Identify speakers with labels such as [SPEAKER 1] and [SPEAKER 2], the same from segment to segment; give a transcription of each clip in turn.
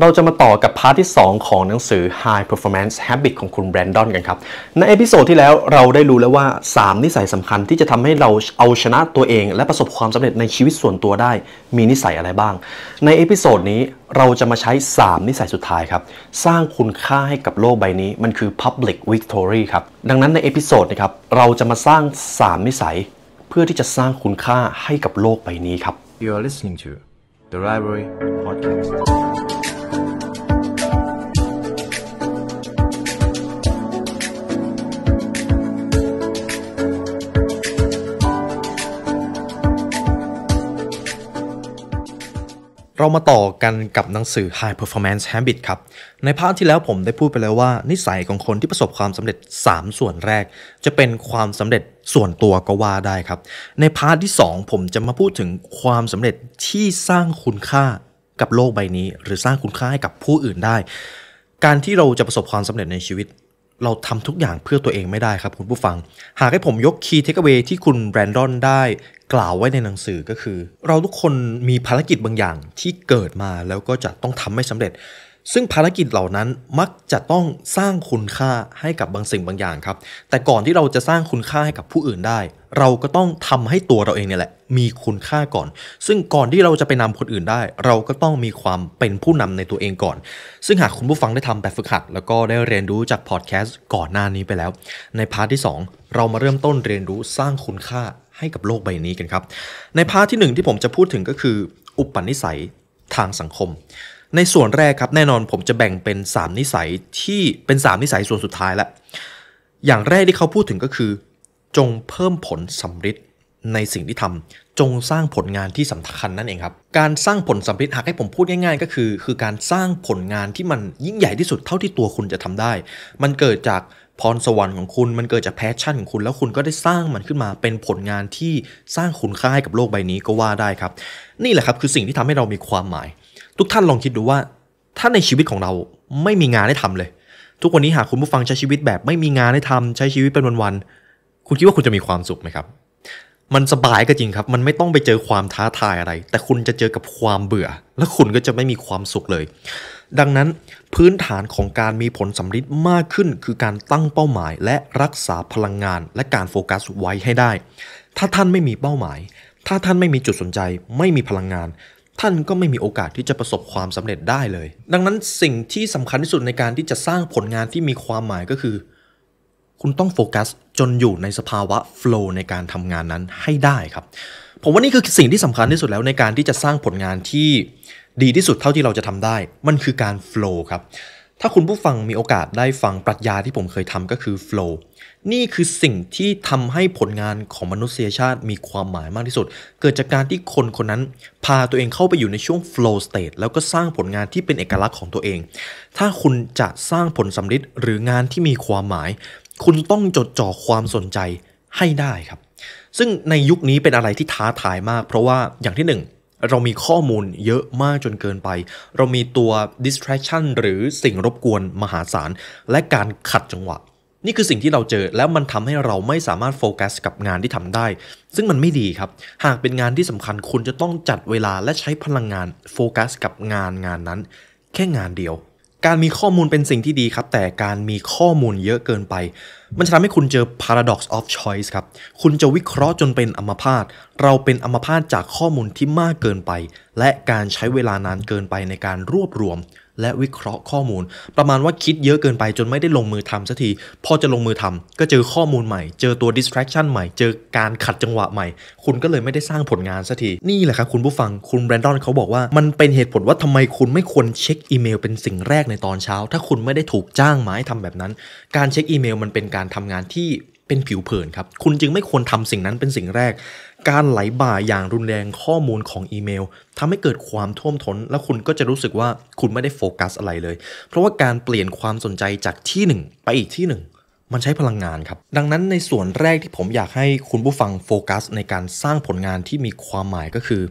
[SPEAKER 1] เราจะมาต่อกับพาร์ทที่2ของหนังสือ High Performance Habit ของคุณแบรนดอนกันครับในเอพิโซดที่แล้วเราได้รู้แล้วว่า3นิสัยสำคัญที่จะทำให้เราเอาชนะตัวเองและประสบความสำเร็จในชีวิตส่วนตัวได้มีนิสัยอะไรบ้างในเอพิโซดนี้เราจะมาใช้3นิสัยสุดท้ายครับสร้างคุณค่าให้กับโลกใบนี้มันคือ Public Victory ครับดังนั้นในเอพิโซดนะครับเราจะมาสร้าง3นิสัยเพื่อที่จะสร้างคุณค่าให้กับโลกใบนี้ครับ
[SPEAKER 2] You are listening to The Library Podcast.
[SPEAKER 3] เรามาต่อกันกับหนังสือ High Performance Habit ครับในพาร์ทที่แล้วผมได้พูดไปแล้วว่านิสัยของคนที่ประสบความสำเร็จ3ส่วนแรกจะเป็นความสำเร็จส่วนตัวก็ว่าได้ครับในพาร์ทที่2ผมจะมาพูดถึงความสำเร็จที่สร้างคุณค่ากับโลกใบนี้หรือสร้างคุณค่าให้กับผู้อื่นได้การที่เราจะประสบความสำเร็จในชีวิตเราทำทุกอย่างเพื่อตัวเองไม่ได้ครับคุณผู้ฟังหากให้ผมยก Key Takeaway ที่คุณแบรนดอนได้กล่าวไว้ในหนังสือก็คือเราทุกคนมีภารกิจบางอย่างที่เกิดมาแล้วก็จะต้องทำให้สำเร็จซึ่งภารกิจเหล่านั้นมักจะต้องสร้างคุณค่าให้กับบางสิ่งบางอย่างครับแต่ก่อนที่เราจะสร้างคุณค่าให้กับผู้อื่นได้เราก็ต้องทำให้ตัวเราเองเนี่ยแหละมีคุณค่าก่อนซึ่งก่อนที่เราจะไปนำคนอื่นได้เราก็ต้องมีความเป็นผู้นำในตัวเองก่อนซึ่งหากคุณผู้ฟังได้ทำแบบฝึกหัดแล้วก็ได้เรียนรู้จากพอดแคสต์ก่อนหน้านี้ไปแล้วในพาร์ทที่2เรามาเริ่มต้นเรียนรู้สร้างคุณค่าให้กับโลกใบนี้กันครับในพาร์ทที่1ที่ผมจะพูดถึงก็คืออุปนิสัยทางสังคมในส่วนแรกครับแน่นอนผมจะแบ่งเป็น3นิสัยที่เป็น3นิสัยส่วนสุดท้ายแล้วอย่างแรกที่เขาพูดถึงก็คือจงเพิ่มผลสำฤทธิ์ในสิ่งที่ทำจงสร้างผลงานที่สำคัญนั่นเองครับการสร้างผลสำฤทธิ์หากให้ผมพูดง่ายๆก็คือการสร้างผลงานที่มันยิ่งใหญ่ที่สุดเท่าที่ตัวคุณจะทำได้มันเกิดจากพรสวรรค์ของคุณมันเกิดจากแพชชั่นของคุณแล้วคุณก็ได้สร้างมันขึ้นมาเป็นผลงานที่สร้างคุณค่าให้กับโลกใบนี้ก็ว่าได้ครับนี่แหละครับคือสิ่งที่ทำให้เรามีความหมายทุกท่านลองคิดดูว่าถ้าในชีวิตของเราไม่มีงานให้ทำเลยทุกวันนี้หากคุณผู้ฟังใช้ชีวิตแบบไม่มีงานให้ทำใช้ชีวิตเป็นวันๆคุณคิดว่าคุณจะมีความสุขไหมครับมันสบายก็จริงครับมันไม่ต้องไปเจอความท้าทายอะไรแต่คุณจะเจอกับความเบื่อและคุณก็จะไม่มีความสุขเลยดังนั้นพื้นฐานของการมีผลสำฤทธิ์มากขึ้นคือการตั้งเป้าหมายและรักษาพลังงานและการโฟกัสไว้ให้ได้ถ้าท่านไม่มีเป้าหมายถ้าท่านไม่มีจุดสนใจไม่มีพลังงานท่านก็ไม่มีโอกาสที่จะประสบความสำเร็จได้เลยดังนั้นสิ่งที่สำคัญที่สุดในการที่จะสร้างผลงานที่มีความหมายก็คือคุณต้องโฟกัสจนอยู่ในสภาวะโฟลว์ในการทำงานนั้นให้ได้ครับผมว่านี่คือสิ่งที่สำคัญที่สุดแล้วในการที่จะสร้างผลงานที่ดีที่สุดเท่าที่เราจะทำได้มันคือการโฟลว์ครับถ้าคุณผู้ฟังมีโอกาสได้ฟังปรัชญาที่ผมเคยทำก็คือโฟลว์นี่คือสิ่งที่ทำให้ผลงานของมนุษยชาติมีความหมายมากที่สุดเกิดจากการที่คนคนนั้นพาตัวเองเข้าไปอยู่ในช่วง flow state แล้วก็สร้างผลงานที่เป็นเอกลักษณ์ของตัวเองถ้าคุณจะสร้างผลสำฤทธิ์หรืองานที่มีความหมายคุณต้องจดจ่อความสนใจให้ได้ครับซึ่งในยุคนี้เป็นอะไรที่ท้าทายมากเพราะว่าอย่างที่1เรามีข้อมูลเยอะมากจนเกินไปเรามีตัว distraction หรือสิ่งรบกวนมหาศาลและการขัดจังหวะนี่คือสิ่งที่เราเจอแล้วมันทำให้เราไม่สามารถโฟกัสกับงานที่ทำได้ซึ่งมันไม่ดีครับหากเป็นงานที่สำคัญคุณจะต้องจัดเวลาและใช้พลังงานโฟกัสกับงานนั้นแค่งานเดียวการมีข้อมูลเป็นสิ่งที่ดีครับแต่การมีข้อมูลเยอะเกินไปมันจะทำให้คุณเจอ paradox of choice ครับคุณจะวิเคราะห์จนเป็นอัมพาตเราเป็นอัมพาตจากข้อมูลที่มากเกินไปและการใช้เวลานานเกินไปในการรวบรวมและวิเคราะห์ข้อมูลประมาณว่าคิดเยอะเกินไปจนไม่ได้ลงมือทำสักทีพอจะลงมือทำก็เจอข้อมูลใหม่เจอตัว distraction ใหม่เจอการขัดจังหวะใหม่คุณก็เลยไม่ได้สร้างผลงานสักทีนี่แหละครับคุณผู้ฟังคุณแบรนดอนเขาบอกว่ามันเป็นเหตุผลว่าทำไมคุณไม่ควรเช็คอีเมลเป็นสิ่งแรกในตอนเช้าถ้าคุณไม่ได้ถูกจ้างมาให้ทำแบบนั้นการเช็คอีเมลมันเป็นการทำงานที่เป็นผิวเผินครับคุณจึงไม่ควรทำสิ่งนั้นเป็นสิ่งแรกการไหลบ่าอย่างรุนแรงข้อมูลของอีเมลทำให้เกิดความท่วมท้นแล้วคุณก็จะรู้สึกว่าคุณไม่ได้โฟกัสอะไรเลยเพราะว่าการเปลี่ยนความสนใจจากที่หนึ่งไปอีกที่หนึ่งมันใช้พลังงานครับดังนั้นในส่วนแรกที่ผมอยากให้คุณผู้ฟังโฟกัสในการสร้างผลงานที่มีความหมายก็คือ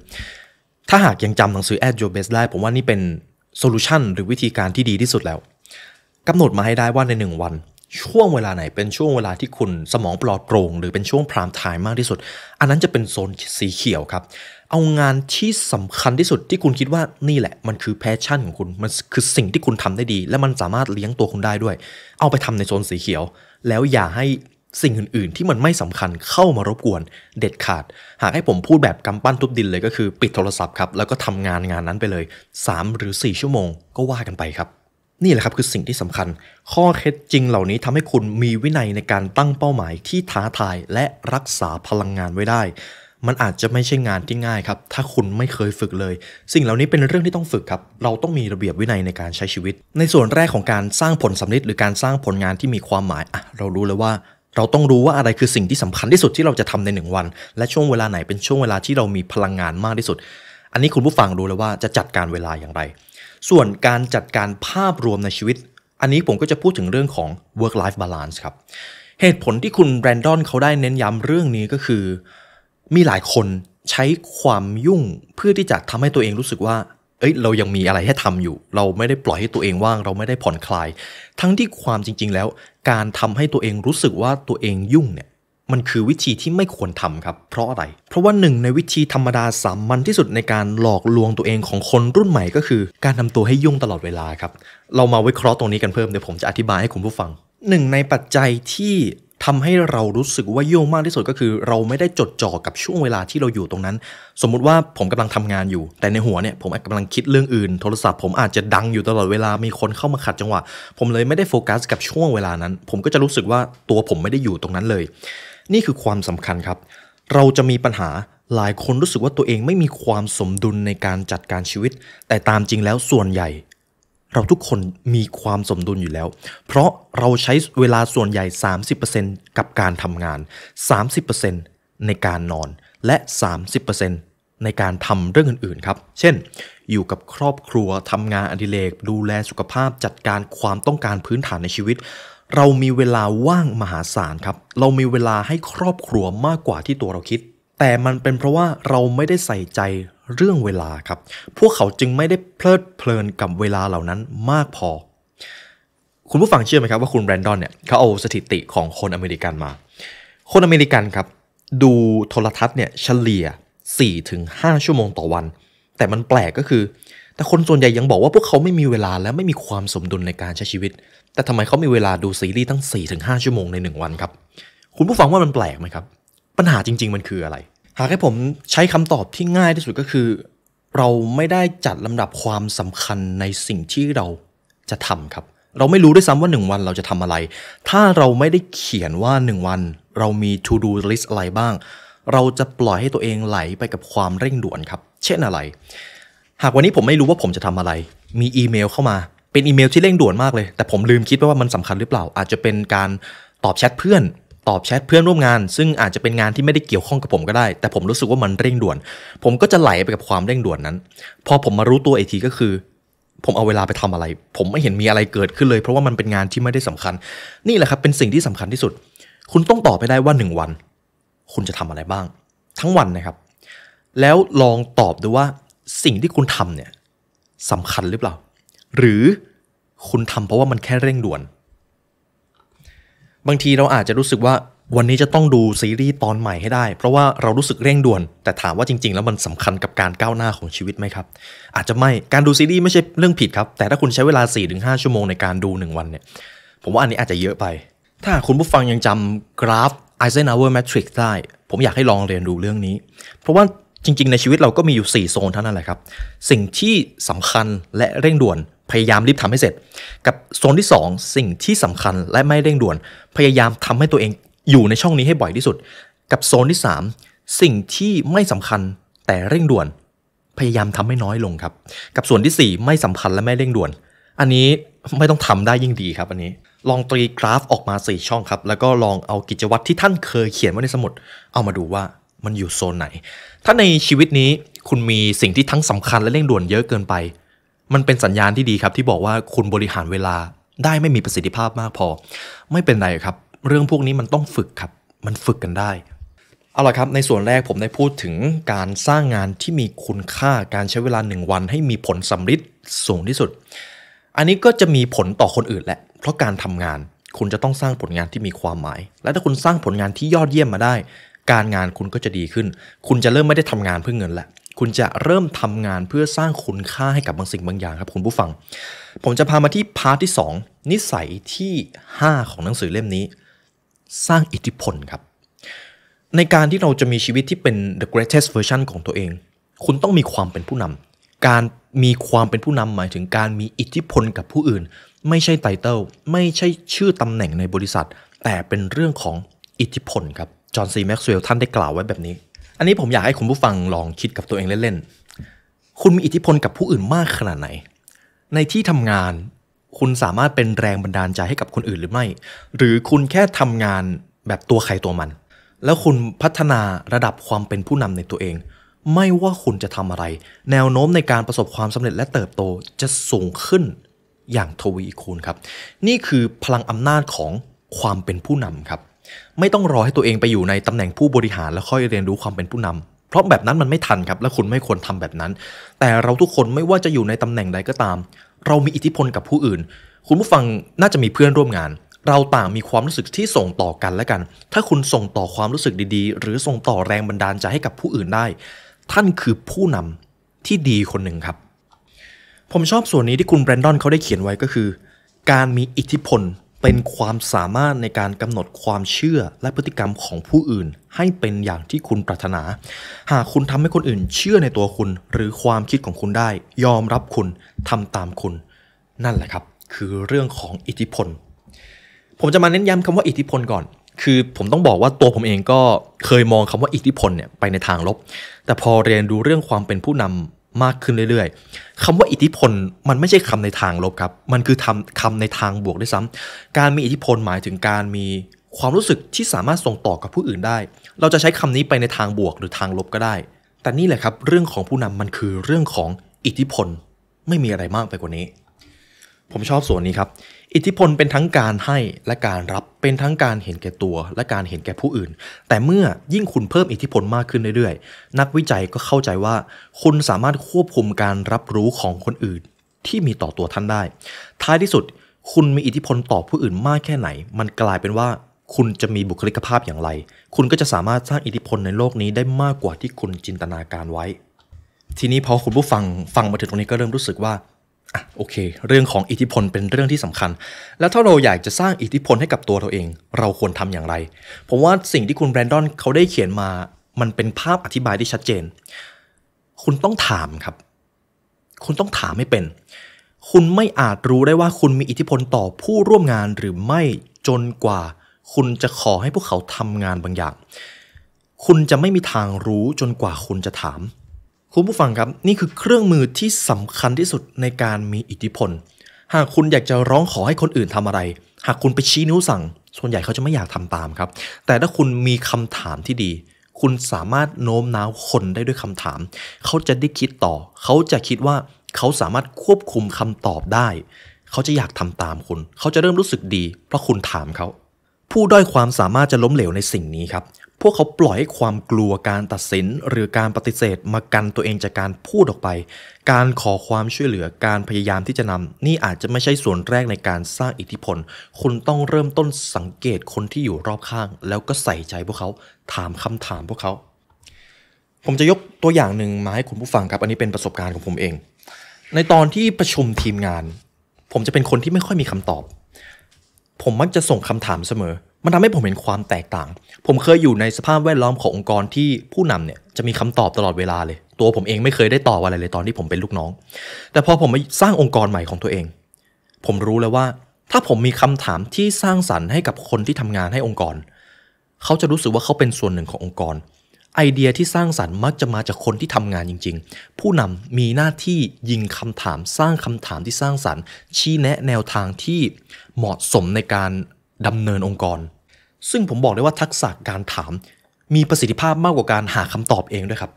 [SPEAKER 3] ถ้าหากยังจำหนังสือ At Your Best ได้ผมว่านี่เป็นโซลูชันหรือวิธีการที่ดีที่สุดแล้วกำหนดมาให้ได้ว่าใน1วันช่วงเวลาไหนเป็นช่วงเวลาที่คุณสมองปลอดโปร่งหรือเป็นช่วงพรามไทม์มากที่สุดอันนั้นจะเป็นโซนสีเขียวครับ เอางานที่สำคัญที่สุดที่คุณคิดว่านี่แหละมันคือแพชชั่นของคุณมันคือสิ่งที่คุณทำได้ดีและมันสามารถเลี้ยงตัวคุณได้ด้วยเอาไปทำในโซนสีเขียวแล้วอย่าให้สิ่งอื่นๆที่มันไม่สำคัญเข้ามารบกวนเด็ดขาดหากให้ผมพูดแบบกำปั้นทุบดินเลยก็คือปิดโทรศัพท์ครับแล้วก็ทำงานนั้นไปเลย3 หรือ 4 ชั่วโมงก็ว่ากันไปครับนี่แหละครับคือสิ่งที่สำคัญข้อเท็จจริงเหล่านี้ทำให้คุณมีวินัยในการตั้งเป้าหมายที่ท้าทายและรักษาพลังงานไว้ได้มันอาจจะไม่ใช่งานที่ง่ายครับถ้าคุณไม่เคยฝึกเลยสิ่งเหล่านี้เป็นเรื่องที่ต้องฝึกครับเราต้องมีระเบียบวินัยในการใช้ชีวิตในส่วนแรกของการสร้างผลสำเร็จหรือการสร้างผลงานที่มีความหมายเรารู้แล้วว่าเราต้องรู้ว่าอะไรคือสิ่งที่สำคัญที่สุดที่เราจะทำใน1 วันและช่วงเวลาไหนเป็นช่วงเวลาที่เรามีพลังงานมากที่สุดอันนี้คุณผู้ฟังรู้แล้วว่าจะจัดการเวลาอย่างไรส่วนการจัดการภาพรวมในชีวิตอันนี้ผมก็จะพูดถึงเรื่องของ work life balance ครับเหตุผลที่คุณแบรนดอนเขาได้เน้นย้ำเรื่องนี้ก็คือมีหลายคนใช้ความยุ่งเพื่อที่จะทำให้ตัวเองรู้สึกว่าเรายังมีอะไรให้ทำอยู่เราไม่ได้ปล่อยให้ตัวเองว่างเราไม่ได้ผ่อนคลายทั้งที่ความจริงๆแล้วการทำให้ตัวเองรู้สึกว่าตัวเองยุ่งเนี่ยมันคือวิธีที่ไม่ควรทำครับเพราะอะไรเพราะว่าหนึ่งในวิธีธรรมดาสามัญที่สุดในการหลอกลวงตัวเองของคนรุ่นใหม่ก็คือการทำตัวให้ยุ่งตลอดเวลาครับเรามาวิเคราะห์ตรงนี้กันเพิ่มเดี๋ยวผมจะอธิบายให้คุณผู้ฟังหนึ่งในปัจจัยที่ทำให้เรารู้สึกว่ายุ่งมากที่สุดก็คือเราไม่ได้จดจ่อกับช่วงเวลาที่เราอยู่ตรงนั้นสมมุติว่าผมกำลังทำงานอยู่แต่ในหัวเนี่ยผมกำลังคิดเรื่องอื่นโทรศัพท์ผมอาจจะดังอยู่ตลอดเวลามีคนเข้ามาขัดจังหวะผมเลยไม่ได้โฟกัสกับช่วงเวลานั้นผมก็จะรู้สึกว่าตัวผมไม่ได้อยู่ตรงนั้นเลยนี่คือความสำคัญครับเราจะมีปัญหาหลายคนรู้สึกว่าตัวเองไม่มีความสมดุลในการจัดการชีวิตแต่ตามจริงแล้วส่วนใหญ่เราทุกคนมีความสมดุลอยู่แล้วเพราะเราใช้เวลาส่วนใหญ่ 30% กับการทำงาน 30% ในการนอนและ 30% ในการทำเรื่องอื่นๆครับเช่นอยู่กับครอบครัวทำงานอดิเรกดูแลสุขภาพจัดการความต้องการพื้นฐานในชีวิตเรามีเวลาว่างมหาศาลครับเรามีเวลาให้ครอบครัวมากกว่าที่ตัวเราคิดแต่มันเป็นเพราะว่าเราไม่ได้ใส่ใจเรื่องเวลาครับพวกเขาจึงไม่ได้เพลิดเพลินกับเวลาเหล่านั้นมากพอคุณผู้ฟังเชื่อไหมครับว่าคุณแบรนดอนเนี่ยเขาเอาสถิติของคนอเมริกันมาคนอเมริกันครับดูโทรทัศน์เนี่ยเฉลี่ย 4-5 ชั่วโมงต่อวันแต่มันแปลกก็คือแต่คนส่วนใหญ่ยังบอกว่าพวกเขาไม่มีเวลาและไม่มีความสมดุลในการใช้ชีวิตแต่ทำไมเขามีเวลาดูซีรีส์ตั้ง 4-5 ชั่วโมงใน1 วันครับคุณผู้ฟังว่ามันแปลกไหมครับปัญหาจริงๆมันคืออะไรหากให้ผมใช้คำตอบที่ง่ายที่สุดก็คือเราไม่ได้จัดลำดับความสำคัญในสิ่งที่เราจะทำครับเราไม่รู้ด้วยซ้ำว่า1 วันเราจะทำอะไรถ้าเราไม่ได้เขียนว่า1 วันเรามี to do list อะไรบ้างเราจะปล่อยให้ตัวเองไหลไปกับความเร่งด่วนครับเช่นอะไรหากวันนี้ผมไม่รู้ว่าผมจะทำอะไรมีอีเมลเข้ามาเป็นอีเมลที่เร่งด่วนมากเลยแต่ผมลืมคิดว่ามันสำคัญหรือเปล่าอาจจะเป็นการตอบแชทเพื่อนร่วมงานซึ่งอาจจะเป็นงานที่ไม่ได้เกี่ยวข้องกับผมก็ได้แต่ผมรู้สึกว่ามันเร่งด่วนผมก็จะไหลไปกับความเร่งด่วนนั้นพอผมมารู้ตัวอีกทีก็คือผมเอาเวลาไปทำอะไรผมไม่เห็นมีอะไรเกิดขึ้นเลยเพราะว่ามันเป็นงานที่ไม่ได้สำคัญนี่แหละครับเป็นสิ่งที่สำคัญที่สุดคุณต้องตอบไปได้ว่า1 วันคุณจะทำอะไรบ้างทั้งวันนะครับแล้วลองตอบดูว่าสิ่งที่คุณทำเนี่ยสำคัญหรือเปล่าหรือคุณทำเพราะว่ามันแค่เร่งด่วนบางทีเราอาจจะรู้สึกว่าวันนี้จะต้องดูซีรีส์ตอนใหม่ให้ได้เพราะว่าเรารู้สึกเร่งด่วนแต่ถามว่าจริงๆแล้วมันสำคัญกับการก้าวหน้าของชีวิตไหมครับอาจจะไม่การดูซีรีส์ไม่ใช่เรื่องผิดครับแต่ถ้าคุณใช้เวลา 4-5 ชั่วโมงในการดู1 วันเนี่ยผมว่าอันนี้อาจจะเยอะไปถ้าคุณผู้ฟังยังจำกราฟ Eisenhower Matrix ได้ผมอยากให้ลองเรียนรู้เรื่องนี้เพราะว่าจริงๆในชีวิตเราก็มีอยู่4 โซนเท่านั้นแหละครับสิ่งที่สำคัญและเร่งด่วนพยายามรีบทำให้เสร็จกับโซนที่2สิ่งที่สำคัญและไม่เร่งด่วนพยายามทำให้ตัวเองอยู่ในช่องนี้ให้บ่อยที่สุดกับโซนที่3สิ่งที่ไม่สำคัญแต่เร่งด่วนพยายามทำให้น้อยลงครับกับส่วนที่4ไม่สำคัญและไม่เร่งด่วนอันนี้ไม่ต้องทำได้ยิ่งดีครับอันนี้ลองตีกราฟออกมา4 ช่องครับแล้วก็ลองเอากิจวัตรที่ท่านเคยเขียนไว้ในสมุดเอามาดูว่ามันอยู่โซนไหนถ้าในชีวิตนี้คุณมีสิ่งที่ทั้งสำคัญและเร่งด่วนเยอะเกินไปมันเป็นสัญญาณที่ดีครับที่บอกว่าคุณบริหารเวลาได้ไม่มีประสิทธิภาพมากพอไม่เป็นไรครับเรื่องพวกนี้มันต้องฝึกครับมันฝึกกันได้เอาล่ะครับในส่วนแรกผมได้พูดถึงการสร้างงานที่มีคุณค่าการใช้เวลา1 วันให้มีผลสำฤทธิ์สูงที่สุดอันนี้ก็จะมีผลต่อคนอื่นแหละเพราะการทำงานคุณจะต้องสร้างผลงานที่มีความหมายและถ้าคุณสร้างผลงานที่ยอดเยี่ยมมาได้การงานคุณก็จะดีขึ้นคุณจะเริ่มไม่ได้ทำงานเพื่อเงินแหละ คุณจะเริ่มทำงานเพื่อสร้างคุณค่าให้กับบางสิ่งบางอย่างครับคุณผู้ฟังผมจะพามาที่พาร์ทที่2นิสัยที่5ของหนังสือเล่มนี้สร้างอิทธิพลครับในการที่เราจะมีชีวิตที่เป็น the greatest version ของตัวเองคุณต้องมีความเป็นผู้นำการมีความเป็นผู้นำหมายถึงการมีอิทธิพลกับผู้อื่นไม่ใช่ไตเติลไม่ใช่ชื่อตำแหน่งในบริษัทแต่เป็นเรื่องของอิทธิพลครับจอห์นซีแม็กซ์เวลล์ท่านได้กล่าวไว้แบบนี้อันนี้ผมอยากให้คุณผู้ฟังลองคิดกับตัวเองเล่นๆคุณมีอิทธิพลกับผู้อื่นมากขนาดไหนในที่ทำงานคุณสามารถเป็นแรงบันดาลใจให้กับคนอื่นหรือไม่หรือคุณแค่ทำงานแบบตัวใครตัวมันแล้วคุณพัฒนาระดับความเป็นผู้นำในตัวเองไม่ว่าคุณจะทำอะไรแนวโน้มในการประสบความสำเร็จและเติบโตจะสูงขึ้นอย่างทวีคูณครับนี่คือพลังอำนาจของความเป็นผู้นำครับไม่ต้องรอให้ตัวเองไปอยู่ในตำแหน่งผู้บริหารแล้วค่อยเรียนรู้ความเป็นผู้นำเพราะแบบนั้นมันไม่ทันครับและคุณไม่ควรทำแบบนั้นแต่เราทุกคนไม่ว่าจะอยู่ในตำแหน่งใดก็ตามเรามีอิทธิพลกับผู้อื่นคุณผู้ฟังน่าจะมีเพื่อนร่วมงานเราต่างมีความรู้สึกที่ส่งต่อกันและกันถ้าคุณส่งต่อความรู้สึกดีๆหรือส่งต่อแรงบันดาลใจให้กับผู้อื่นได้ท่านคือผู้นำที่ดีคนหนึ่งครับผมชอบส่วนนี้ที่คุณแบรนดอนเขาได้เขียนไว้ก็คือการมีอิทธิพลเป็นความสามารถในการกำหนดความเชื่อและพฤติกรรมของผู้อื่นให้เป็นอย่างที่คุณปรารถนาหากคุณทำให้คนอื่นเชื่อในตัวคุณหรือความคิดของคุณได้ยอมรับคุณทำตามคุณนั่นแหละครับคือเรื่องของอิทธิพลผมจะมาเน้นย้ำคำว่าอิทธิพลก่อนคือผมต้องบอกว่าตัวผมเองก็เคยมองคำว่าอิทธิพลเนี่ยไปในทางลบแต่พอเรียนรู้เรื่องความเป็นผู้นำมากขึ้นเรื่อยๆคำว่าอิทธิพลมันไม่ใช่คำในทางลบครับมันคือคำในทางบวกด้วยซ้ำการมีอิทธิพลหมายถึงการมีความรู้สึกที่สามารถส่งต่อกับผู้อื่นได้เราจะใช้คำนี้ไปในทางบวกหรือทางลบก็ได้แต่นี่แหละครับเรื่องของผู้นำมันคือเรื่องของอิทธิพลไม่มีอะไรมากไปกว่านี้ผมชอบส่วนนี้ครับอิทธิพลเป็นทั้งการให้และการรับเป็นทั้งการเห็นแก่ตัวและการเห็นแก่ผู้อื่นแต่เมื่อยิ่งคุณเพิ่มอิทธิพลมากขึ้นเรื่อยๆนักวิจัยก็เข้าใจว่าคุณสามารถควบคุมการรับรู้ของคนอื่นที่มีต่อตัวท่านได้ท้ายที่สุดคุณมีอิทธิพลต่อผู้อื่นมากแค่ไหนมันกลายเป็นว่าคุณจะมีบุคลิกภาพอย่างไรคุณก็จะสามารถสร้างอิทธิพลในโลกนี้ได้มากกว่าที่คุณจินตนาการไว้ทีนี้พอคุณผู้ฟังมาถึงตรงนี้ก็เริ่มรู้สึกว่าโอเคเรื่องของอิทธิพลเป็นเรื่องที่สำคัญแล้วถ้าเราอยากจะสร้างอิทธิพลให้กับตัวเราเองเราควรทำอย่างไรผมว่าสิ่งที่คุณแบรนดอนเขาได้เขียนมามันเป็นภาพอธิบายที่ชัดเจนคุณต้องถามครับคุณต้องถามให้เป็นคุณไม่อาจรู้ได้ว่าคุณมีอิทธิพลต่อผู้ร่วมงานหรือไม่จนกว่าคุณจะขอให้พวกเขาทำงานบางอย่างคุณจะไม่มีทางรู้จนกว่าคุณจะถามคุณผู้ฟังครับนี่คือเครื่องมือที่สำคัญที่สุดในการมีอิทธิพลหากคุณอยากจะร้องขอให้คนอื่นทำอะไรหากคุณไปชี้นิ้วสั่งส่วนใหญ่เขาจะไม่อยากทำตามครับแต่ถ้าคุณมีคำถามที่ดีคุณสามารถโน้มน้าวคนได้ด้วยคำถามเขาจะได้คิดต่อเขาจะคิดว่าเขาสามารถควบคุมคำตอบได้เขาจะอยากทำตามคุณเขาจะเริ่มรู้สึกดีเพราะคุณถามเขาผู้ด้อยความสามารถจะล้มเหลวในสิ่งนี้ครับพวกเขาปล่อยให้ความกลัวการตัดสินหรือการปฏิเสธมากันตัวเองจากการพูดออกไปการขอความช่วยเหลือการพยายามที่จะนำนี่อาจจะไม่ใช่ส่วนแรกในการสร้างอิทธิพลคุณต้องเริ่มต้นสังเกตคนที่อยู่รอบข้างแล้วก็ใส่ใจพวกเขาถามคำถามพวกเขาผมจะยกตัวอย่างหนึ่งมาให้คุณผู้ฟังครับอันนี้เป็นประสบการณ์ของผมเองในตอนที่ประชุมทีมงานผมจะเป็นคนที่ไม่ค่อยมีคำตอบผมมักจะส่งคำถามเสมอมันทำให้ผมเห็นความแตกต่างผมเคยอยู่ในสภาพแวดล้อมขององค์กรที่ผู้นำเนี่ยจะมีคำตอบตลอดเวลาเลยตัวผมเองไม่เคยได้ตอบอะไรเลยตอนที่ผมเป็นลูกน้องแต่พอผมมาสร้างองค์กรใหม่ของตัวเองผมรู้แล้วว่าถ้าผมมีคำถามที่สร้างสรรค์ให้กับคนที่ทำงานให้องค์กรเขาจะรู้สึกว่าเขาเป็นส่วนหนึ่งขององค์กรไอเดียที่สร้างสรรค์มักจะมาจากคนที่ทำงานจริงๆผู้นำมีหน้าที่ยิงคำถามสร้างคำถามที่สร้างสรรค์ชี้แนะแนวทางที่เหมาะสมในการดำเนินองค์กรซึ่งผมบอกได้ว่าทักษะการถามมีประสิทธิภาพมากกว่าการหาคำตอบเองด้วยครับ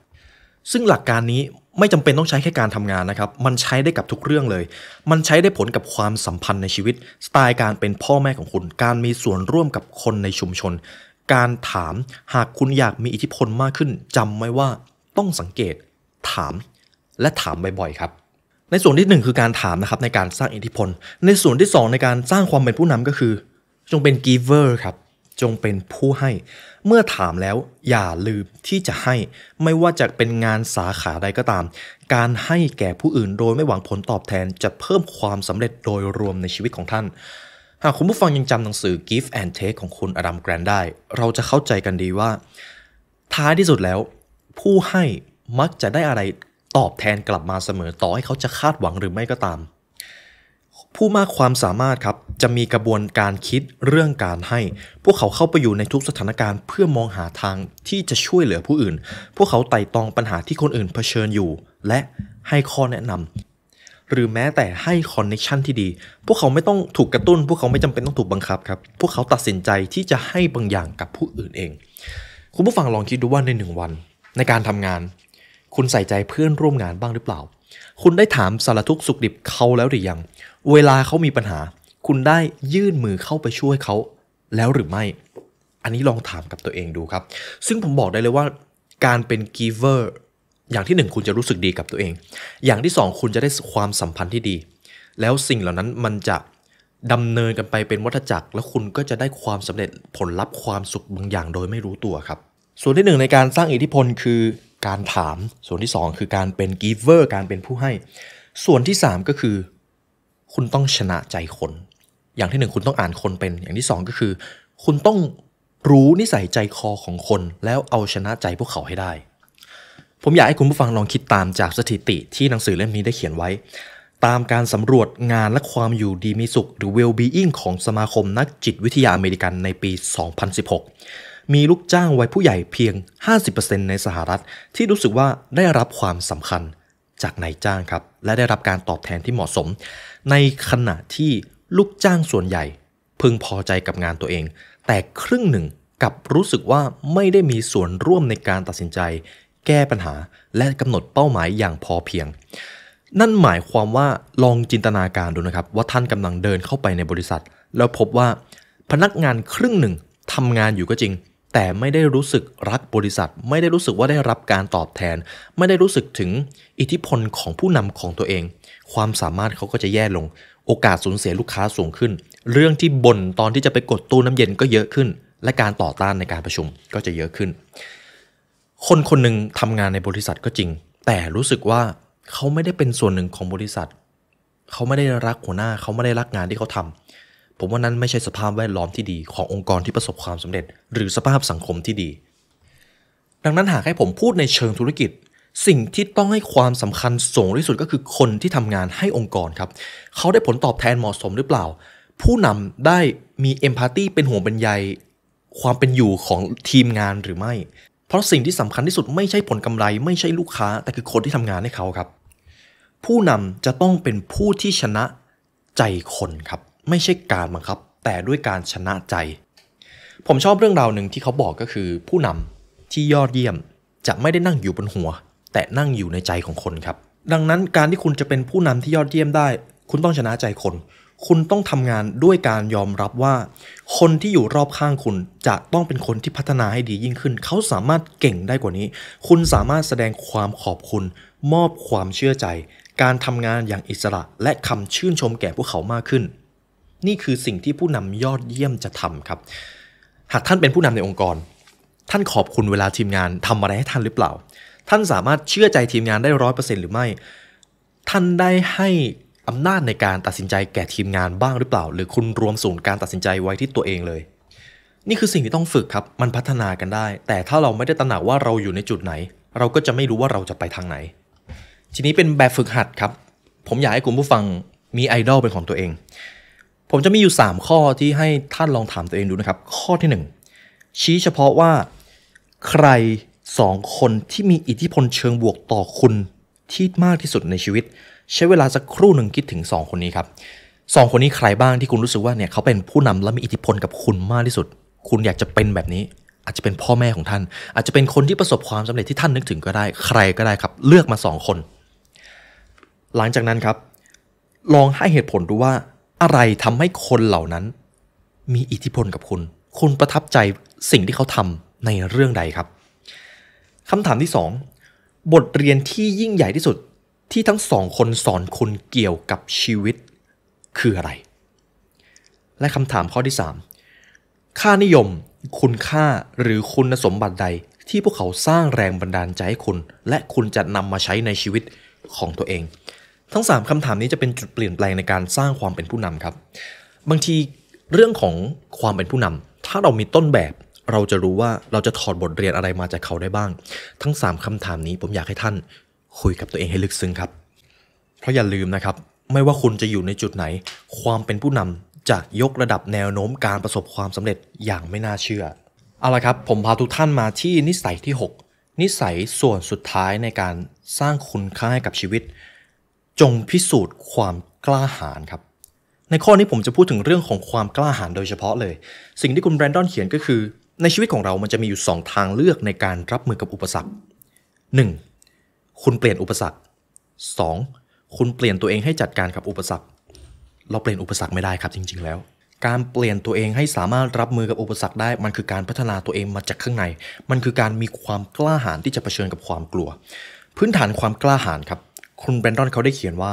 [SPEAKER 3] ซึ่งหลักการนี้ไม่จำเป็นต้องใช้แค่การทำงานนะครับมันใช้ได้กับทุกเรื่องเลยมันใช้ได้ผลกับความสัมพันธ์ในชีวิตสไตล์การเป็นพ่อแม่ของคุณการมีส่วนร่วมกับคนในชุมชนการถามหากคุณอยากมีอิทธิพลมากขึ้นจำไว้ว่าต้องสังเกตถามและถามบ่อยๆครับในส่วนที่1คือการถามนะครับในการสร้างอิทธิพลในส่วนที่2ในการสร้างความเป็นผู้นำก็คือจงเป็น giver ครับ จงเป็นผู้ให้เมื่อถามแล้วอย่าลืมที่จะให้ไม่ว่าจะเป็นงานสาขาใดก็ตามการให้แก่ผู้อื่นโดยไม่หวังผลตอบแทนจะเพิ่มความสำเร็จโดยรวมในชีวิตของท่านหากคุณผู้ฟังยังจำหนังสือ Give and Take ของคุณอดัม แกรนต์ได้เราจะเข้าใจกันดีว่าท้ายที่สุดแล้วผู้ให้มักจะได้อะไรตอบแทนกลับมาเสมอต่อให้เขาจะคาดหวังหรือไม่ก็ตามผู้มากความสามารถครับจะมีกระบวนการคิดเรื่องการให้พวกเขาเข้าไปอยู่ในทุกสถานการณ์เพื่อมองหาทางที่จะช่วยเหลือผู้อื่นพวกเขาไต่ตองปัญหาที่คนอื่นเผชิญอยู่และให้ข้อแนะนำหรือแม้แต่ให้คอนเนคชั่นที่ดีพวกเขาไม่ต้องถูกกระตุ้นพวกเขาไม่จำเป็นต้องถูกบังคับครับพวกเขาตัดสินใจที่จะให้บางอย่างกับผู้อื่นเองคุณผู้ฟังลองคิดดูว่าใน1 วันในการทำงานคุณใส่ใจเพื่อนร่วมงานบ้างหรือเปล่าคุณได้ถามสารทุกข์สุขดิบเขาแล้วหรือยังเวลาเขามีปัญหาคุณได้ยื่นมือเข้าไปช่วยเขาแล้วหรือไม่อันนี้ลองถามกับตัวเองดูครับซึ่งผมบอกได้เลยว่าการเป็น giver อย่างที่1คุณจะรู้สึกดีกับตัวเองอย่างที่2คุณจะได้ความสัมพันธ์ที่ดีแล้วสิ่งเหล่านั้นมันจะดำเนินกันไปเป็นวัฏจักรแล้วคุณก็จะได้ความสำเร็จผลลัพธ์ความสุขบางอย่างโดยไม่รู้ตัวครับส่วนที่1ในการสร้างอิทธิพลคือการถามส่วนที่2คือการเป็น giver การเป็นผู้ให้ส่วนที่3ก็คือคุณต้องชนะใจคนอย่างที่1คุณต้องอ่านคนเป็นอย่างที่2ก็คือคุณต้องรู้นิสัยใจคอของคนแล้วเอาชนะใจพวกเขาให้ได้ผมอยากให้คุณผู้ฟังลองคิดตามจากสถิติที่หนังสือเล่มนี้ได้เขียนไว้ตามการสำรวจงานและความอยู่ดีมีสุขหรือ well-being ของสมาคมนักจิตวิทยาอเมริกันในปี 2016 มีลูกจ้างวัยผู้ใหญ่เพียง 50% ในสหรัฐที่รู้สึกว่าได้รับความสำคัญจากนายจ้างครับและได้รับการตอบแทนที่เหมาะสมในขณะที่ลูกจ้างส่วนใหญ่พึงพอใจกับงานตัวเองแต่ครึ่งหนึ่งกับรู้สึกว่าไม่ได้มีส่วนร่วมในการตัดสินใจแก้ปัญหาและกำหนดเป้าหมายอย่างพอเพียงนั่นหมายความว่าลองจินตนาการดูนะครับว่าท่านกำลังเดินเข้าไปในบริษัทแล้วพบว่าพนักงานครึ่งหนึ่งทำงานอยู่ก็จริงแต่ไม่ได้รู้สึกรักบริษัทไม่ได้รู้สึกว่าได้รับการตอบแทนไม่ได้รู้สึกถึงอิทธิพลของผู้นำของตัวเองความสามารถเขาก็จะแย่ลงโอกาสสูญเสียลูกค้าสูงขึ้นเรื่องที่บ่นตอนที่จะไปกดตู้น้ำเย็นก็เยอะขึ้นและการต่อต้านในการประชุมก็จะเยอะขึ้นคนคนหนึ่งทำงานในบริษัทก็จริงแต่รู้สึกว่าเขาไม่ได้เป็นส่วนหนึ่งของบริษัทเขาไม่ได้รักหัวหน้าเขาไม่ได้รักงานที่เขาทำผมว่านั้นไม่ใช่สภาพแวดล้อมที่ดีขององค์กรที่ประสบความสำเร็จหรือสภาพสังคมที่ดีดังนั้นหากให้ผมพูดในเชิงธุรกิจสิ่งที่ต้องให้ความสำคัญสูงที่สุดก็คือคนที่ทำงานให้องค์กรครับเขาได้ผลตอบแทนเหมาะสมหรือเปล่าผู้นำได้มีเอมพาธีเป็นห่วงเป็นใยความเป็นอยู่ของทีมงานหรือไม่เพราะสิ่งที่สำคัญที่สุดไม่ใช่ผลกำไรไม่ใช่ลูกค้าแต่คือคนที่ทำงานให้เขาครับผู้นำจะต้องเป็นผู้ที่ชนะใจคนครับไม่ใช่การบังคับแต่ด้วยการชนะใจผมชอบเรื่องราวหนึ่งที่เขาบอกก็คือผู้นำที่ยอดเยี่ยมจะไม่ได้นั่งอยู่บนหัวแต่นั่งอยู่ในใจของคนครับดังนั้นการที่คุณจะเป็นผู้นำที่ยอดเยี่ยมได้คุณต้องชนะใจคนคุณต้องทำงานด้วยการยอมรับว่าคนที่อยู่รอบข้างคุณจะต้องเป็นคนที่พัฒนาให้ดียิ่งขึ้นเขาสามารถเก่งได้กว่านี้คุณสามารถแสดงความขอบคุณมอบความเชื่อใจการทำงานอย่างอิสระและคำชื่นชมแก่พวกเขามากขึ้นนี่คือสิ่งที่ผู้นำยอดเยี่ยมจะทำครับหากท่านเป็นผู้นำในองค์กรท่านขอบคุณเวลาทีมงานทำอะไรให้ท่านหรือเปล่าท่านสามารถเชื่อใจทีมงานได้ 100% หรือไม่ท่านได้ให้อำนาจในการตัดสินใจแก่ทีมงานบ้างหรือเปล่าหรือคุณรวมศูนย์การตัดสินใจไว้ที่ตัวเองเลยนี่คือสิ่งที่ต้องฝึกครับมันพัฒนากันได้แต่ถ้าเราไม่ได้ตระหนักว่าเราอยู่ในจุดไหนเราก็จะไม่รู้ว่าเราจะไปทางไหนทีนี้เป็นแบบฝึกหัดครับผมอยากให้คุณผู้ฟังมีไอดอลเป็นของตัวเองผมจะมีอยู่3ข้อที่ให้ท่านลองถามตัวเองดูนะครับข้อที่1ชี้เฉพาะว่าใคร2คนที่มีอิทธิพลเชิงบวกต่อคุณที่มากที่สุดในชีวิตใช้เวลาสักครู่หนึ่งคิดถึง2คนนี้ครับ2คนนี้ใครบ้างที่คุณรู้สึกว่าเนี่ยเขาเป็นผู้นำและมีอิทธิพลกับคุณมากที่สุดคุณอยากจะเป็นแบบนี้อาจจะเป็นพ่อแม่ของท่านอาจจะเป็นคนที่ประสบความสำเร็จที่ท่านนึกถึงก็ได้ใครก็ได้ครับเลือกมา2คนหลังจากนั้นครับลองให้เหตุผลดูว่าอะไรทำให้คนเหล่านั้นมีอิทธิพลกับคุณประทับใจสิ่งที่เขาทำในเรื่องใดครับคำถามที่2บทเรียนที่ยิ่งใหญ่ที่สุดที่ทั้ง2คนสอนคุณเกี่ยวกับชีวิตคืออะไรและคำถามข้อที่3 ค่านิยมคุณค่าหรือคุณสมบัติใดที่พวกเขาสร้างแรงบันดาลใจให้คุณและคุณจะนำมาใช้ในชีวิตของตัวเองทั้ง3คำถามนี้จะเป็นจุดเปลี่ยนแปลงในการสร้างความเป็นผู้นำครับบางทีเรื่องของความเป็นผู้นำถ้าเรามีต้นแบบเราจะรู้ว่าเราจะถอดบทเรียนอะไรมาจากเขาได้บ้างทั้ง3คำถามนี้ผมอยากให้ท่านคุยกับตัวเองให้ลึกซึ้งครับเพราะอย่าลืมนะครับไม่ว่าคุณจะอยู่ในจุดไหนความเป็นผู้นำจะยกระดับแนวโน้มการประสบความสำเร็จอย่างไม่น่าเชื่อเอาละครับผมพาทุกท่านมาที่นิสัยที่6นิสัยส่วนสุดท้ายในการสร้างคุณค่าให้กับชีวิตจงพิสูจน์ความกล้าหาญครับในข้อนี้ผมจะพูดถึงเรื่องของความกล้าหาญโดยเฉพาะเลยสิ่งที่คุณแบรนดอนเขียนก็คือในชีวิตของเรามันจะมีอยู่2ทางเลือกในการรับมือกับอุปสรรค 1. คุณเปลี่ยนอุปสรรค 2. คุณเปลี่ยนตัวเองให้จัดการกับอุปสรรคเราเปลี่ยนอุปสรรคไม่ได้ครับจริงๆแล้วการเปลี่ยนตัวเองให้สามารถรับมือกับอุปสรรคได้มันคือการพัฒนาตัวเองมาจากข้างในมันคือการมีความกล้าหาญที่จะเผชิญกับความกลัวพื้นฐานความกล้าหาญครับคุณแบรนดอนเขาได้เขียนว่า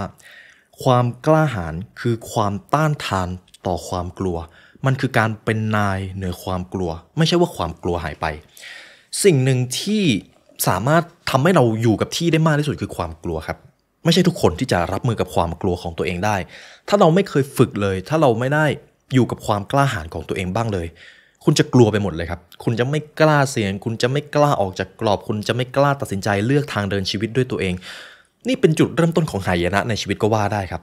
[SPEAKER 3] ความกล้าหาญคือความต้านทานต่อความกลัวมันคือการเป็นนายเหนือความกลัวไม่ใช่ว่าความกลัวหายไปสิ่งหนึ่งที่สามารถทำให้เราอยู่กับที่ได้มากที่สุดคือความกลัวครับไม่ใช่ทุกคนที่จะรับมือกับความกลัวของตัวเองได้ถ้าเราไม่เคยฝึกเลยถ้าเราไม่ได้อยู่กับความกล้าหาญของตัวเองบ้างเลยคุณจะกลัวไปหมดเลยครับคุณจะไม่กล้าเสี่ยงคุณจะไม่กล้าออกจากกรอบคุณจะไม่กล้าตัดสินใจเลือกทางเดินชีวิตด้วยตัวเองนี่เป็นจุดเริ่มต้นของหายนะในชีวิตก็ว่าได้ครับ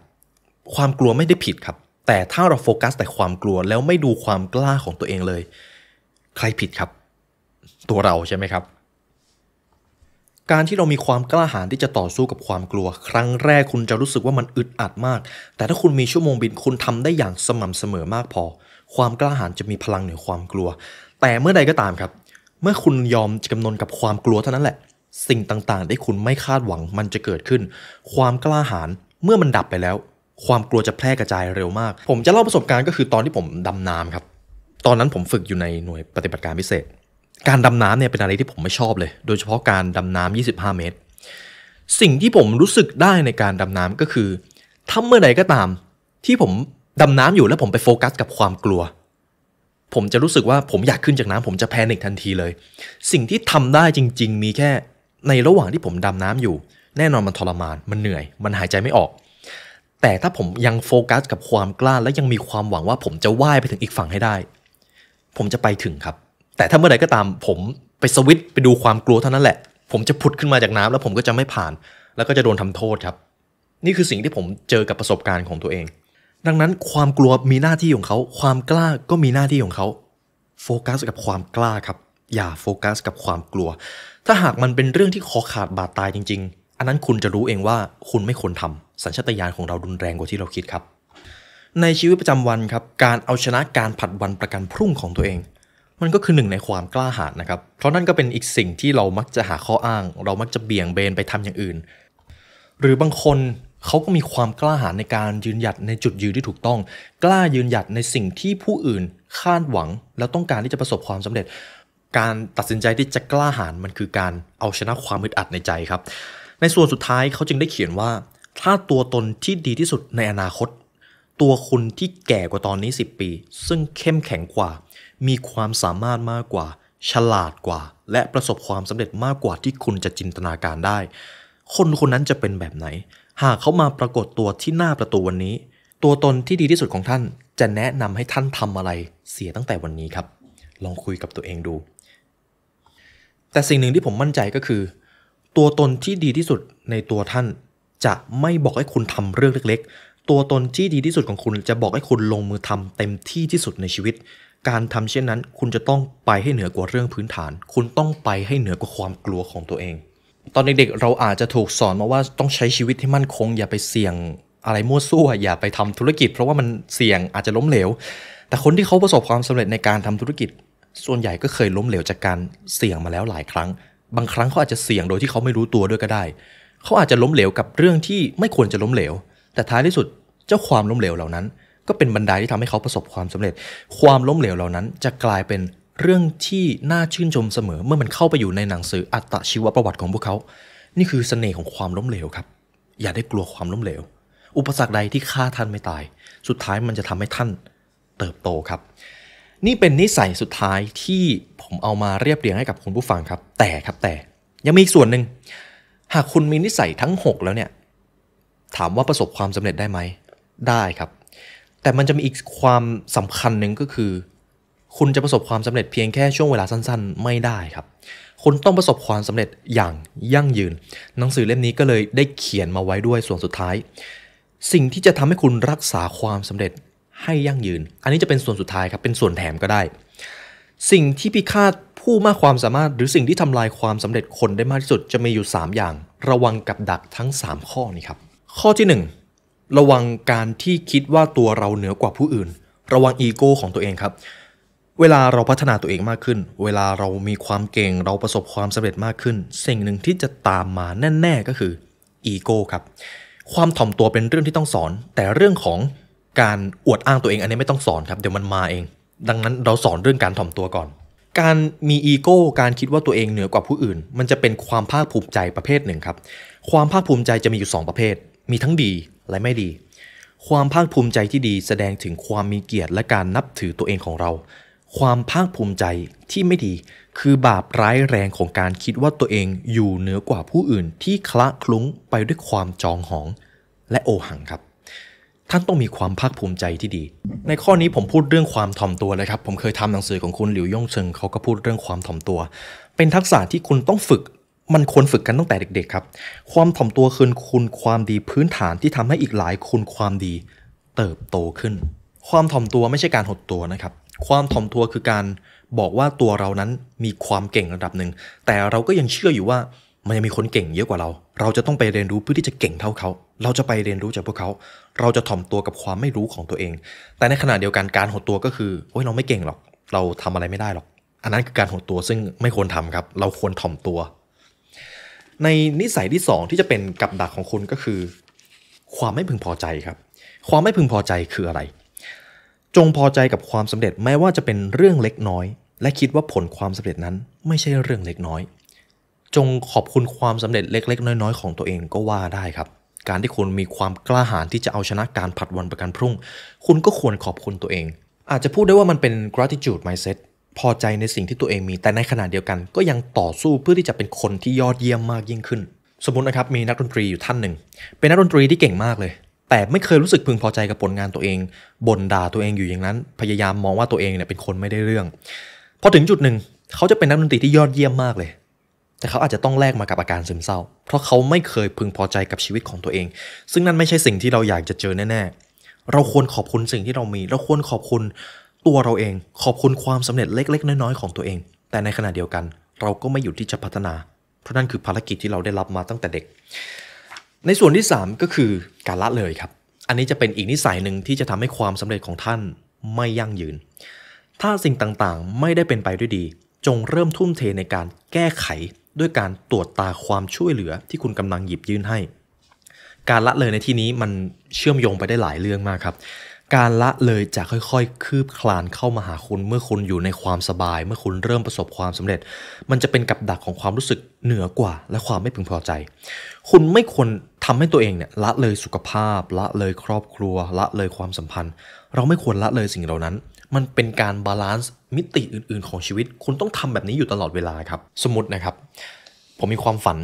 [SPEAKER 3] ความกลัวไม่ได้ผิดครับแต่ถ้าเราโฟกัสแต่ความกลัวแล้วไม่ดูความกล้าของตัวเองเลยใครผิดครับตัวเราใช่ไหมครับการที่เรามีความกล้าหาญที่จะต่อสู้กับความกลัวครั้งแรกคุณจะรู้สึกว่ามันอึดอัดมากแต่ถ้าคุณมีชั่วโมงบินคุณทำได้อย่างสม่ำเสมอมากพอความกล้าหาญจะมีพลังเหนือความกลัวแต่เมื่อใดก็ตามครับเมื่อคุณยอมจำนนกับความกลัวเท่านั้นแหละสิ่งต่างๆที่คุณไม่คาดหวังมันจะเกิดขึ้นความกล้าหาญเมื่อมันดับไปแล้วความกลัวจะแพร่กระจายเร็วมากผมจะเล่าประสบการณ์ก็คือตอนที่ผมดำน้ำครับตอนนั้นผมฝึกอยู่ในหน่วยปฏิบัติการพิเศษการดำน้ำเนี่ยเป็นอะไรที่ผมไม่ชอบเลยโดยเฉพาะการดำน้ำ25 เมตรสิ่งที่ผมรู้สึกได้ในการดำน้ำก็คือถ้าเมื่อใดก็ตามที่ผมดำน้ำอยู่แล้วผมไปโฟกัสกับความกลัวผมจะรู้สึกว่าผมอยากขึ้นจากน้ำผมจะแพนิคทันทีเลยสิ่งที่ทำได้จริงๆมีแค่ในระหว่างที่ผมดำน้ำอยู่แน่นอนมันทรมานมันเหนื่อยมันหายใจไม่ออกแต่ถ้าผมยังโฟกัสกับความกล้าและยังมีความหวังว่าผมจะว่ายไปถึงอีกฝั่งให้ได้ผมจะไปถึงครับแต่ถ้าเมื่อใดก็ตามผมไปสวิตช์ไปดูความกลัวเท่านั้นแหละผมจะผุดขึ้นมาจากน้ำแล้วผมก็จะไม่ผ่านแล้วก็จะโดนทำโทษครับนี่คือสิ่งที่ผมเจอกับประสบการณ์ของตัวเองดังนั้นความกลัวมีหน้าที่ของเขาความกล้าก็มีหน้าที่ของเขาโฟกัสกับความกล้าครับอย่าโฟกัสกับความกลัวถ้าหากมันเป็นเรื่องที่คอขาดบาดตายจริงๆอันนั้นคุณจะรู้เองว่าคุณไม่ควรทำสัญชาตญาณของเรารุนแรงกว่าที่เราคิดครับในชีวิตประจำวันครับการเอาชนะการผัดวันประกันพรุ่งของตัวเองมันก็คือหนึ่งในความกล้าหาญนะครับเพราะนั่นก็เป็นอีกสิ่งที่เรามักจะหาข้ออ้างเรามักจะเบี่ยงเบนไปทำอย่างอื่นหรือบางคนเขาก็มีความกล้าหาญในการยืนหยัดในจุดยืนที่ถูกต้องกล้ายืนหยัดในสิ่งที่ผู้อื่นคาดหวังแล้วต้องการที่จะประสบความสำเร็จการตัดสินใจที่จะกล้าหาญมันคือการเอาชนะความอึดอัดในใจครับในส่วนสุดท้ายเขาจึงได้เขียนว่าถ้าตัวตนที่ดีที่สุดในอนาคตตัวคุณที่แก่กว่าตอนนี้10 ปีซึ่งเข้มแข็งกว่ามีความสามารถมากกว่าฉลาดกว่าและประสบความสำเร็จมากกว่าที่คุณจะจินตนาการได้คนคนนั้นจะเป็นแบบไหนหากเขามาปรากฏตัวที่หน้าประตูวันนี้ตัวตนที่ดีที่สุดของท่านจะแนะนำให้ท่านทำอะไรเสียตั้งแต่วันนี้ครับลองคุยกับตัวเองดูแต่สิ่งหนึ่งที่ผมมั่นใจก็คือตัวตนที่ดีที่สุดในตัวท่านจะไม่บอกให้คุณทำเรื่องเล็กๆตัวตนที่ดีที่สุดของคุณจะบอกให้คุณลงมือทำเต็มที่ที่สุดในชีวิตการทำเช่นนั้นคุณจะต้องไปให้เหนือกว่าเรื่องพื้นฐานคุณต้องไปให้เหนือกว่าความกลัวของตัวเองตอนเด็กๆเราอาจจะถูกสอนมาว่าต้องใช้ชีวิตที่มั่นคงอย่าไปเสี่ยงอะไรมั่วซั่วอย่าไปทำธุรกิจเพราะว่ามันเสี่ยงอาจจะล้มเหลวแต่คนที่เขาประสบความสำเร็จในการทำธุรกิจส่วนใหญ่ก็เคยล้มเหลวจากการเสี่ยงมาแล้วหลายครั้งบางครั้งเขาอาจจะเสี่ยงโดยที่เขาไม่รู้ตัวด้วยก็ได้เขาอาจจะล้มเหลวกับเรื่องที่ไม่ควรจะล้มเหลวแต่ท้ายที่สุดเจ้าความล้มเหลวเหล่านั้นก็เป็นบันไดที่ทำให้เขาประสบความสำเร็จความล้มเหลวเหล่านั้นจะกลายเป็นเรื่องที่น่าชื่นชมเสมอเมื่อมันเข้าไปอยู่ในหนังสืออัตชีวประวัติของพวกเขานี่คือเสน่ห์ของความล้มเหลวครับอย่าได้กลัวความล้มเหลวอุปสรรคใดที่ฆ่าท่านไม่ตายสุดท้ายมันจะทำให้ท่านเติบโตครับ นี่เป็นนิสัยสุดท้ายที่ผมเอามาเรียบเรียงให้กับคุณผู้ฟังครับแต่ยังมีอีกส่วนหนึ่งหากคุณมีนิสัยทั้ง6แล้วเนี่ยถามว่าประสบความสำเร็จได้ไหมได้ครับแต่มันจะมีอีกความสำคัญหนึ่งก็คือคุณจะประสบความสำเร็จเพียงแค่ช่วงเวลาสั้นๆไม่ได้ครับคุณต้องประสบความสำเร็จอย่างยั่งยืนหนังสือเล่มนี้ก็เลยได้เขียนมาไว้ด้วยส่วนสุดท้ายสิ่งที่จะทำให้คุณรักษาความสำเร็จให้ยั่งยืนอันนี้จะเป็นส่วนสุดท้ายครับเป็นส่วนแถมก็ได้สิ่งที่พิฆาตผู้มากความสามารถหรือสิ่งที่ทำลายความสำเร็จคนได้มากที่สุดจะมีอยู่3อย่างระวังกับดักทั้ง3ข้อนี้ครับข้อที่1ระวังการที่คิดว่าตัวเราเหนือกว่าผู้อื่นระวังอีโก้ของตัวเองครับเวลาเราพัฒนาตัวเองมากขึ้นเวลาเรามีความเก่งเราประสบความสำเร็จมากขึ้นสิ่งหนึ่งที่จะตามมาแน่ๆก็คืออีโก้ครับความถ่อมตัวเป็นเรื่องที่ต้องสอนแต่เรื่องของการอวดอ้างตัวเองอันนี้ไม่ต้องสอนครับเดี๋ยวมันมาเองดังนั้นเราสอนเรื่องการถ่อมตัวก่อนการมีอีโก้การคิดว่าตัวเองเหนือกว่าผู้อื่นมันจะเป็นความภาคภูมิใจประเภทหนึ่งครับความภาคภูมิใจจะมีอยู่2ประเภทมีทั้งดีและไม่ดีความภาคภูมิใจที่ดีแสดงถึงความมีเกียรติและการนับถือตัวเองของเราความภาคภูมิใจที่ไม่ดีคือบาปร้ายแรงของการคิดว่าตัวเองอยู่เหนือกว่าผู้อื่นที่คละคลุ้งไปด้วยความจองหองและโอหังครับท่านต้องมีความภาคภูมิใจที่ดีในข้อนี้ผมพูดเรื่องความถ่อมตัวเลยครับผมเคยทำหนังสือของคุณหลิวย่งเชิงเขาก็พูดเรื่องความถ่อมตัวเป็นทักษะที่คุณต้องฝึกมันควรฝึกกันตั้งแต่เด็กๆครับความถ่อมตัวคือคุณความดีพื้นฐานที่ทำให้อีกหลายคุณความดีเติบโตขึ้นความถ่อมตัวไม่ใช่การหดตัวนะครับความถ่อมตัวคือการบอกว่าตัวเรานั้นมีความเก่งระดับหนึ่งแต่เราก็ยังเชื่ออยู่ว่ามันยังมีคนเก่งเยอะกว่าเราจะต้องไปเรียนรู้เพื่อที่จะเก่งเท่าเขาเราจะไปเรียนรู้จากพวกเขาเราจะถ่อมตัวกับความไม่รู้ของตัวเองแต่ในขณะเดียวกันการหดตัวก็คือโอ๊ยเราไม่เก่งหรอกเราทำอะไรไม่ได้หรอกอันนั้นคือการหดตัวซึ่งไม่ควรทำครับเราควรถ่อมตัวในนิสัยที่2ที่จะเป็นกับดักของคุณก็คือความไม่พึงพอใจครับความไม่พึงพอใจคืออะไรจงพอใจกับความสำเร็จแม้ว่าจะเป็นเรื่องเล็กน้อยและคิดว่าผลความสำเร็จนั้นไม่ใช่เรื่องเล็กน้อยจงขอบคุณความสำเร็จเล็กๆน้อยๆของตัวเองก็ว่าได้ครับการที่คุณมีความกล้าหาญที่จะเอาชนะการผัดวันประกันพรุ่งคุณก็ควรขอบคุณตัวเองอาจจะพูดได้ว่ามันเป็น gratitude mindset พอใจในสิ่งที่ตัวเองมีแต่ในขณะเดียวกันก็ยังต่อสู้เพื่อที่จะเป็นคนที่ยอดเยี่ยมมากยิ่งขึ้นสมมตินะครับมีนักดนตรีอยู่ท่านหนึ่งเป็นนักดนตรีที่เก่งมากเลยแต่ไม่เคยรู้สึกพึงพอใจกับผลงานตัวเองบ่นด่าตัวเองอยู่อย่างนั้นพยายามมองว่าตัวเองเนี่ยเป็นคนไม่ได้เรื่องพอถึงจุดหนึ่งเขาจะเป็นนักดนตรีที่ยอดเยี่ยมมากเลยแต่เขาอาจจะต้องแลกมากับอาการซึมเศร้าเพราะเขาไม่เคยพึงพอใจกับชีวิตของตัวเองซึ่งนั่นไม่ใช่สิ่งที่เราอยากจะเจอแน่ๆเราควรขอบคุณสิ่งที่เรามีเราควรขอบคุณตัวเราเองขอบคุณความสำเร็จเล็กๆน้อยๆของตัวเองแต่ในขณะเดียวกันเราก็ไม่หยุดที่จะพัฒนาเพราะนั่นคือภารกิจที่เราได้รับมาตั้งแต่เด็กในส่วนที่3ก็คือการละเลยครับอันนี้จะเป็นอีกนิสัยหนึ่งที่จะทำให้ความสำเร็จของท่านไม่ยั่งยืนถ้าสิ่งต่างๆไม่ได้เป็นไปด้วยดีจงเริ่มทุ่มเทในการแก้ไขด้วยการตรวจตาความช่วยเหลือที่คุณกำลังหยิบยื่นให้การละเลยในที่นี้มันเชื่อมโยงไปได้หลายเรื่องมากครับการละเลยจะค่อยๆคืบคลานเข้ามาหาคุณเมื่อคุณอยู่ในความสบายเมื่อคุณเริ่มประสบความสำเร็จมันจะเป็นกับดักของความรู้สึกเหนือกว่าและความไม่พึงพอใจคุณไม่ควรทำให้ตัวเองเนี่ยละเลยสุขภาพละเลยครอบครัวละเลยความสัมพันธ์เราไม่ควรละเลยสิ่งเหล่านั้นมันเป็นการบาลานซ์มิติอื่นๆของชีวิตคุณต้องทำแบบนี้อยู่ตลอดเวลาครับสมมตินะครับผมมีความฝัน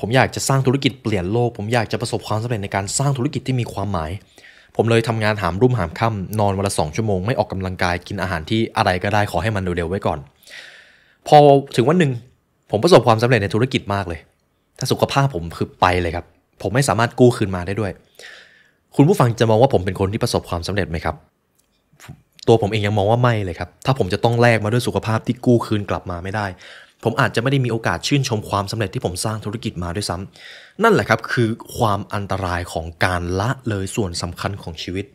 [SPEAKER 3] ผมอยากจะสร้างธุรกิจเปลี่ยนโลกผมอยากจะประสบความสำเร็จในการสร้างธุรกิจที่มีความหมายผมเลยทำงานหามรุ่มหามค่ำนอนวันละ2 ชั่วโมงไม่ออกกำลังกายกินอาหารที่อะไรก็ได้ขอให้มันเร็วๆไว้ก่อนพอถึงวันหนึ่งผมประสบความสำเร็จในธุรกิจมากเลยถ้าสุขภาพผมคือไปเลยครับผมไม่สามารถกู้คืนมาได้ด้วยคุณผู้ฟังจะมองว่าผมเป็นคนที่ประสบความสำเร็จไหมครับตัวผมเองยังมองว่าไม่เลยครับถ้าผมจะต้องแลกมาด้วยสุขภาพที่กู้คืนกลับมาไม่ได้ผมอาจจะไม่ได้มีโอกาสชื่นชมความสำเร็จที่ผมสร้างธุรกิจมาด้วยซ้ำนั่นแหละครับคือความอันตรายของการละเลยส่วนสำคัญของชีวิต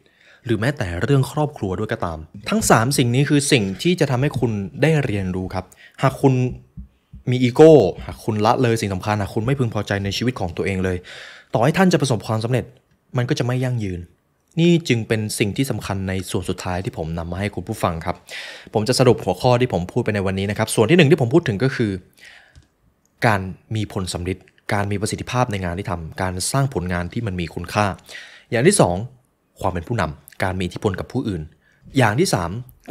[SPEAKER 3] หรือแม้แต่เรื่องครอบครัวด้วยก็ตามทั้ง3สิ่งนี้คือสิ่งที่จะทำให้คุณได้เรียนรู้ครับหากคุณมีอีโก้หากคุณละเลยสิ่งสำคัญหากคุณไม่พึงพอใจในชีวิตของตัวเองเลยต่อให้ท่านจะประสบความสำเร็จมันก็จะไม่ยั่งยืนนี่จึงเป็นสิ่งที่สำคัญในส่วนสุดท้ายที่ผมนำมาให้คุณผู้ฟังครับผมจะสรุปหัวข้อที่ผมพูดไปในวันนี้นะครับส่วนที่1ที่ผมพูดถึงก็คือการมีผลสำลิดการมีประสิทธิภาพในงานที่ทำการสร้างผลงานที่มันมีคุณค่าอย่างที่2ความเป็นผู้นำการมีอิทธิพลกับผู้อื่นอย่างที่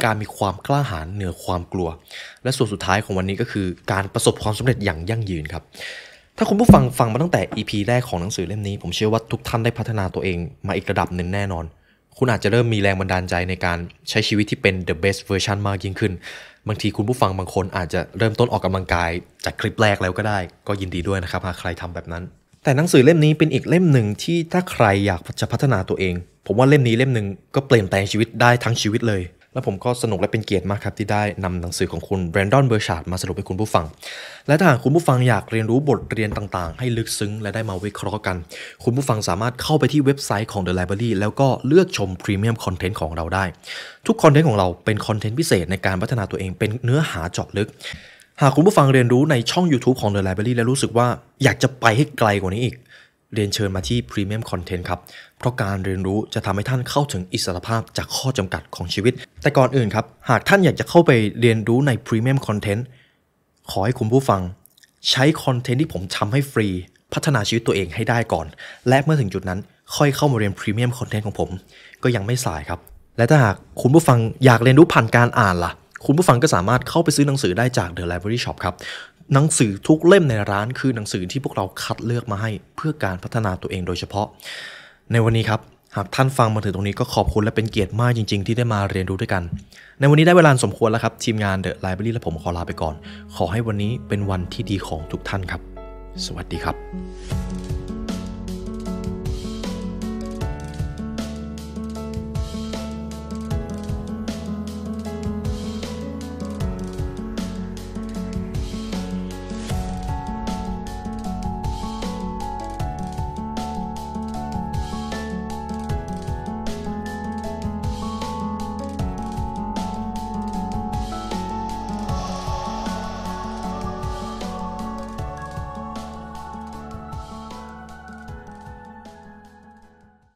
[SPEAKER 3] การมีความกล้าหาญเหนือความกลัวและส่วนสุดท้ายของวันนี้ก็คือการประสบความสำเร็จอย่างยั่งยืนครับถ้าคุณผู้ฟังมาตั้งแต่ EP แรกของหนังสือเล่มนี้ผมเชื่อว่าทุกท่านได้พัฒนาตัวเองมาอีกระดับหนึ่งแน่นอนคุณอาจจะเริ่มมีแรงบันดาลใจในการใช้ชีวิตที่เป็น the best version มากยิ่งขึ้นบางทีคุณผู้ฟังบางคนอาจจะเริ่มต้นออกกำลังกายจากคลิปแรกแล้วก็ได้ก็ยินดีด้วยนะครับหากใครทำแบบนั้นแต่หนังสือเล่มนี้เป็นอีกเล่มหนึ่งที่ถ้าใครอยากจะพัฒนาตัวเองผมว่าเล่มนี้เล่มหนึ่งก็เปลี่ยนแปลงชีวิตได้ทั้งชีวิตเลยและผมก็สนุกและเป็นเกียรติมากครับที่ได้นำหนังสือของคุณแบรนดอนเบอร์ชาร์ดมาสรุปให้คุณผู้ฟังและถ้าหากคุณผู้ฟังอยากเรียนรู้บทเรียนต่างๆให้ลึกซึ้งและได้มาวิเคราะห์กันคุณผู้ฟังสามารถเข้าไปที่เว็บไซต์ของ The Library แล้วก็เลือกชมพรีเมียมคอนเทนต์ของเราได้ทุกคอนเทนต์ของเราเป็นคอนเทนต์พิเศษในการพัฒนาตัวเองเป็นเนื้อหาเจาะลึกหากคุณผู้ฟังเรียนรู้ในช่อง YouTube ของ The Library และรู้สึกว่าอยากจะไปให้ไกลกว่านี้อีกเรียนเชิญมาที่ Premium Content ครับเพราะการเรียนรู้จะทำให้ท่านเข้าถึงอิสรภาพจากข้อจำกัดของชีวิตแต่ก่อนอื่นครับหากท่านอยากจะเข้าไปเรียนรู้ใน Premium Content ขอให้คุณผู้ฟังใช้คอนเทนต์ที่ผมทำให้ฟรีพัฒนาชีวิตตัวเองให้ได้ก่อนและเมื่อถึงจุดนั้นค่อยเข้ามาเรียน Premium Content ของผมก็ยังไม่สายครับและถ้าหากคุณผู้ฟังอยากเรียนรู้ผ่านการอ่านล่ะคุณผู้ฟังก็สามารถเข้าไปซื้อหนังสือได้จาก The Library Shop ครับหนังสือทุกเล่มในร้านคือหนังสือที่พวกเราคัดเลือกมาให้เพื่อการพัฒนาตัวเองโดยเฉพาะในวันนี้ครับหากท่านฟังมาถึงตรงนี้ก็ขอบคุณและเป็นเกียรติมากจริงๆที่ได้มาเรียนรู้ด้วยกันในวันนี้ได้เวลาสมควรแล้วครับทีมงาน The Library และผมขอลาไปก่อนขอให้วันนี้เป็นวันที่ดีของทุกท่านครับสวัสดีครับ